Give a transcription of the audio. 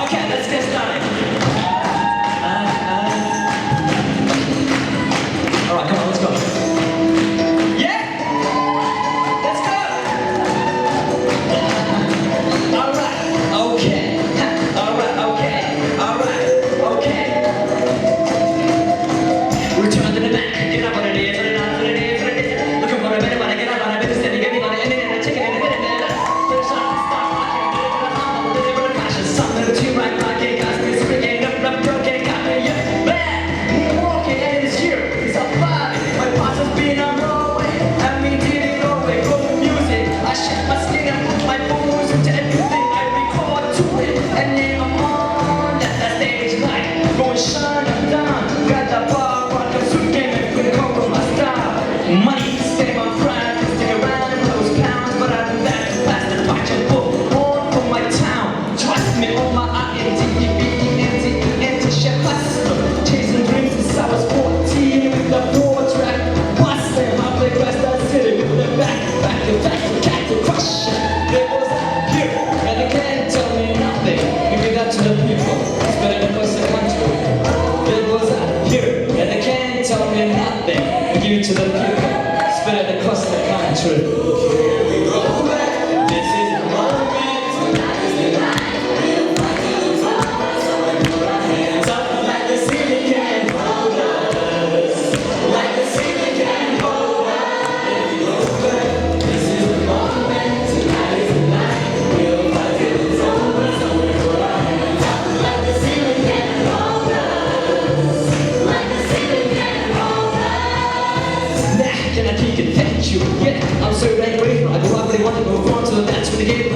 Okay, let's get started. Alright, come on, let's go. Yeah? Let's go! Alright, okay. Alright, okay. Alright, okay. Return to the back. Get up on the day, for the night, for the day, for the day. Looking for a better one, I get up on a better steady, get me on the end, and check it in a minute, man. Put a shot, start rocking, deliver the passion, something to right, rocking, got me springing up, broken, got me, yeah, bad. Walking, and it's here, it's a vibe. My boss has been on Broadway, and me did it all way. Go music, I shake my skin and put my moves into everything I record to it, and then I'm on that stage light, going shine and down, got the bar. Money, stay my pride, stick around and those pounds, but I do that to pass the watch and put on for my town. Trust me, on my I-N-T-E-B-E-N-T-E-N-T chef hustler, chasing dreams since I was 14 with the 4-track bustin'. I play West Side City with the back to cat to crush it. There was a here, and they can't tell me nothing. Give me that to the people, it's better than across the country. There was a here, and they can't tell me nothing. Give it to the people. Better than across the country. Here we go back. This is the moment. Tonight is the night. We'll fight till it's over. So we put our hands up like the ceiling can't hold us. Like the ceiling can't hold us. Here we go back. This is the moment. Tonight is the night. We'll fight till it's over. So we put our hands up like the ceiling can't hold us. Like the ceiling can't hold us. Can I take it? Thank you. Yeah, I'm so angry. I go up, they want to go on to the dance with the game.